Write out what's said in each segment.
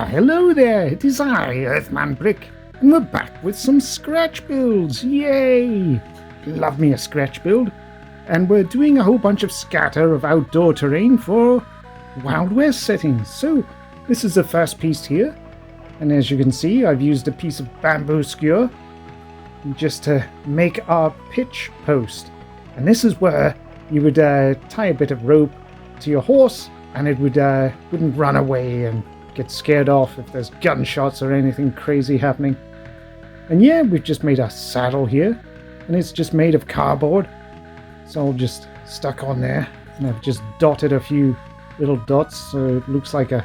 Hello there, it is I, earthmanbrick, and we're back with some scratch builds, yay! Love me a scratch build, and we're doing a whole bunch of scatter of outdoor terrain for Wild West settings. So, this is the first piece here, and as you can see, I've used a piece of bamboo skewer just to make our pitch post. And this is where you would tie a bit of rope to your horse, and it wouldn't run away and get scared off if there's gunshots or anything crazy happening. And yeah, we've just made a saddle here, and it's just made of cardboard. It's all just stuck on there, and I've just dotted a few little dots so it looks like a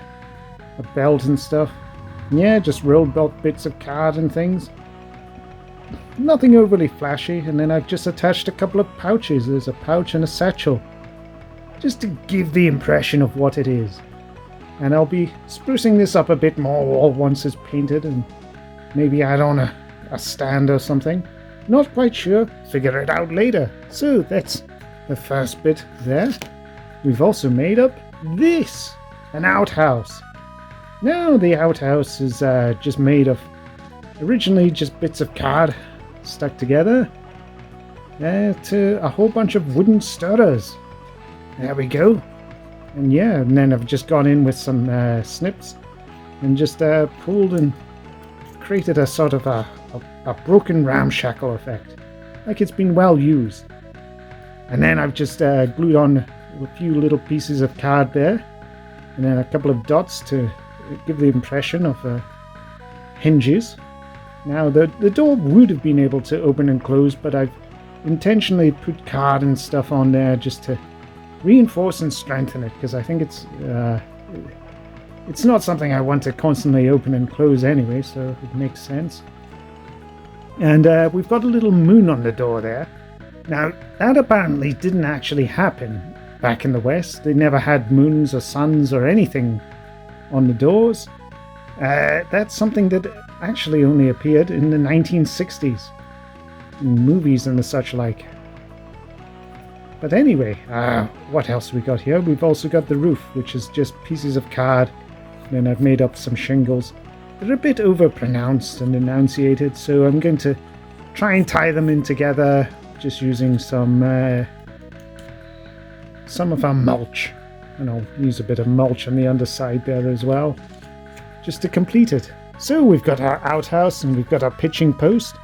belt and stuff. And yeah, just rolled out bits of card and things. Nothing overly flashy, and then I've just attached a couple of pouches. There's a pouch and a satchel, just to give the impression of what it is. And I'll be sprucing this up a bit more once it's painted, and maybe add on a stand or something. Not quite sure, figure it out later. So that's the first bit there. We've also made up this, an outhouse. Now the outhouse is just made of originally just bits of card stuck together to a whole bunch of wooden stirrers. There we go. And yeah, and then I've just gone in with some snips and just pulled and created a sort of a broken ramshackle effect, like it's been well used. And then I've just glued on a few little pieces of card there, and then a couple of dots to give the impression of hinges. Now the door would have been able to open and close, but I've intentionally put card and stuff on there just to reinforce and strengthen it, because I think it's not something I want to constantly open and close anyway, so it makes sense. And we've got a little moon on the door there. Now that apparently didn't actually happen back in the West. They never had moons or suns or anything on the doors. That's something that actually only appeared in the 1960s in movies and the such like. But anyway, what else we got here? We've also got the roof, which is just pieces of card. And then I've made up some shingles. They're a bit overpronounced and enunciated, so I'm going to try and tie them in together, just using some of our mulch. And I'll use a bit of mulch on the underside there as well, just to complete it. So we've got our outhouse and we've got our pitching post.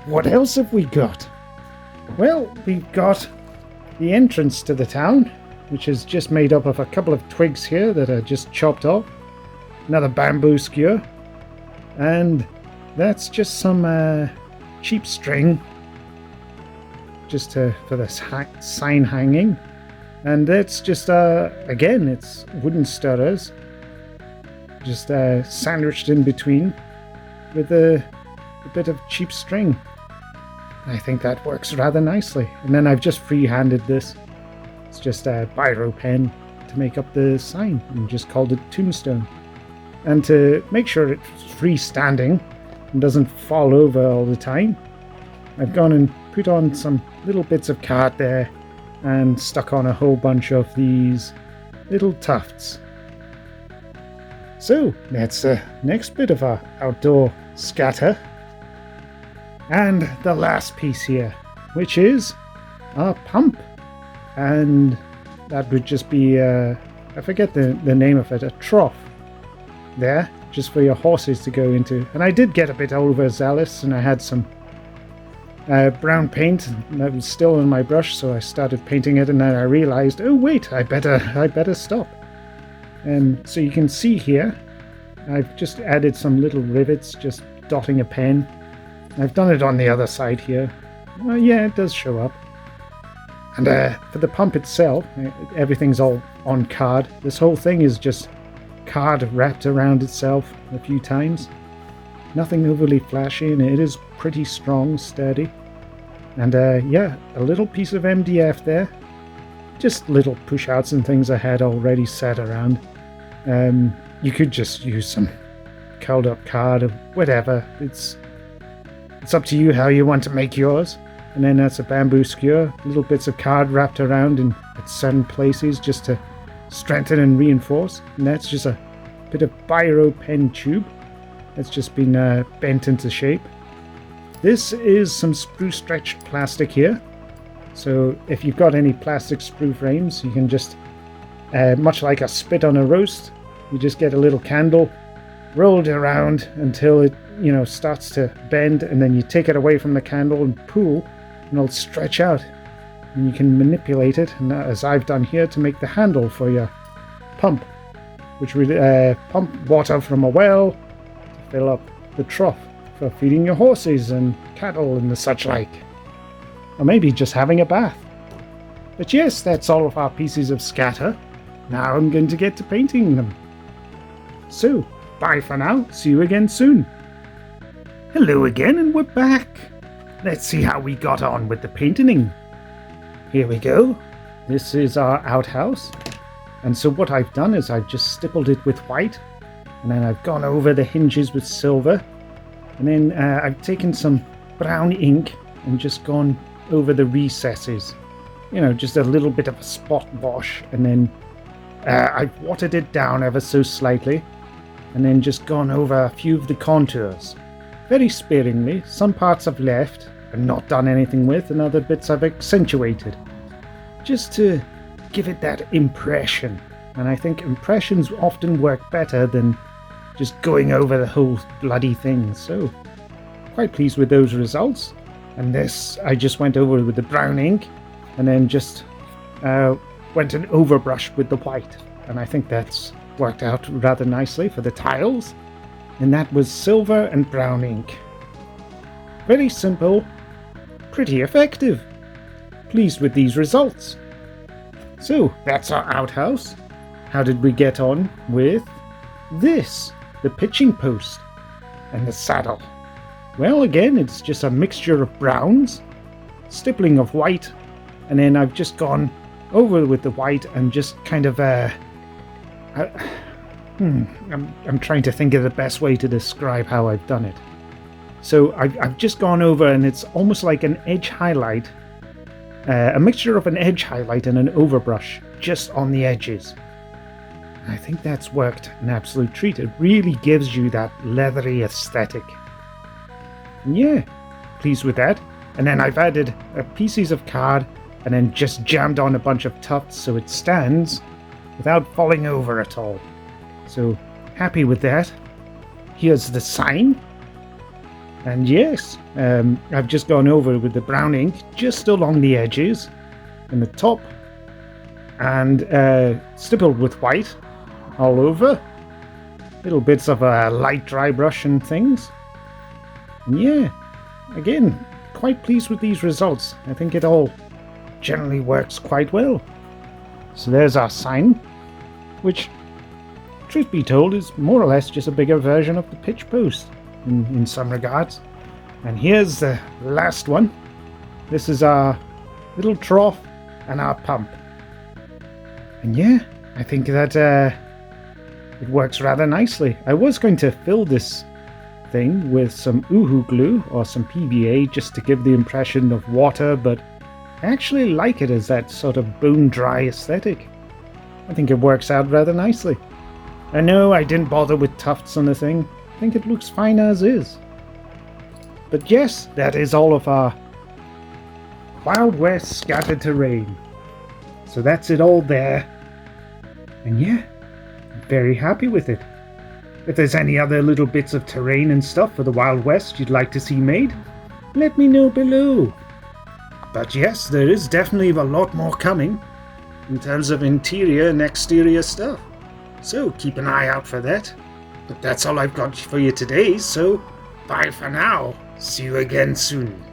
What else have we got? Well, we've got the entrance to the town, which is just made up of a couple of twigs here that are just chopped off, another bamboo skewer, and that's just some cheap string just for the sign hanging. And that's just again, it's wooden stirrers just sandwiched in between with a bit of cheap string. I think that works rather nicely. And then I've just free-handed this. It's just a biro pen to make up the sign, and just called it Tombstone. And to make sure it's freestanding and doesn't fall over all the time, I've gone and put on some little bits of card there and stuck on a whole bunch of these little tufts. So that's the next bit of our outdoor scatter. And the last piece here, which is a pump. And that would just be, I forget the name of it, a trough there, just for your horses to go into. And I did get a bit overzealous, and I had some brown paint that was still on my brush, so I started painting it, and then I realized, oh wait, I better stop. And so you can see here, I've just added some little rivets, just dotting a pen. I've done it on the other side here. Yeah, it does show up. And for the pump itself, everything's all on card. This whole thing is just card wrapped around itself a few times. Nothing overly flashy, and it is pretty strong, sturdy. And yeah, a little piece of MDF there. Just little push-outs and things I had already set around. You could just use some curled up card or whatever. It's up to you how you want to make yours. And then that's a bamboo skewer, little bits of card wrapped around at certain places just to strengthen and reinforce. And that's just a bit of biro pen tube that's just been bent into shape. This is some sprue stretched plastic here. So if you've got any plastic sprue frames, you can just, much like a spit on a roast, you just get a little candle, roll it around until it, starts to bend, and then you take it away from the candle and pull, and it'll stretch out. And you can manipulate it, and as I've done here, to make the handle for your pump, which would pump water from a well to fill up the trough for feeding your horses and cattle and the such like. Or maybe just having a bath. But yes, that's all of our pieces of scatter. Now I'm going to get to painting them. So, bye for now. See you again soon. Hello again, and we're back. Let's see how we got on with the painting. Here we go. This is our outhouse. And so what I've done is I've just stippled it with white. And then I've gone over the hinges with silver. And then I've taken some brown ink and just gone over the recesses. Just a little bit of a spot wash. And then I've watered it down ever so slightly. And then just gone over a few of the contours. Very sparingly. Some parts I've left and not done anything with, and other bits I've accentuated. Just to give it that impression. And I think impressions often work better than just going over the whole bloody thing. So, quite pleased with those results. And this, I just went over with the brown ink, and then just went and overbrushed with the white. And I think that's worked out rather nicely for the tiles. And that was silver and brown ink. Very simple, pretty effective. Pleased with these results. So, that's our outhouse. How did we get on with this? The pitching post and the saddle. Well, again, it's just a mixture of browns, stippling of white, and then I've just gone over with the white and just kind of I'm trying to think of the best way to describe how I've done it. So I've just gone over, and it's almost like an edge highlight, a mixture of an edge highlight and an overbrush just on the edges. I think that's worked an absolute treat. It really gives you that leathery aesthetic. And yeah, pleased with that. And then I've added pieces of card and then just jammed on a bunch of tufts so it stands without falling over at all. So happy with that. Here's the sign. And yes, I've just gone over with the brown ink just along the edges and the top, and stippled with white all over. Little bits of a light dry brush and things. And yeah, again, quite pleased with these results. I think it all generally works quite well. So there's our sign, which, truth be told, is more or less just a bigger version of the pitch post in some regards. And here's the last one. This is our little trough and our pump. And yeah, I think that it works rather nicely. I was going to fill this thing with some Uhu glue or some PVA just to give the impression of water, but I actually like it as that sort of bone dry aesthetic. I think it works out rather nicely. I know I didn't bother with tufts on the thing. I think it looks fine as is. But yes, that is all of our Wild West scattered terrain. So that's it all there. And yeah, I'm very happy with it. If there's any other little bits of terrain and stuff for the Wild West you'd like to see made, let me know below. But yes, there is definitely a lot more coming in terms of interior and exterior stuff. So keep an eye out for that. But that's all I've got for you today, so bye for now. See you again soon.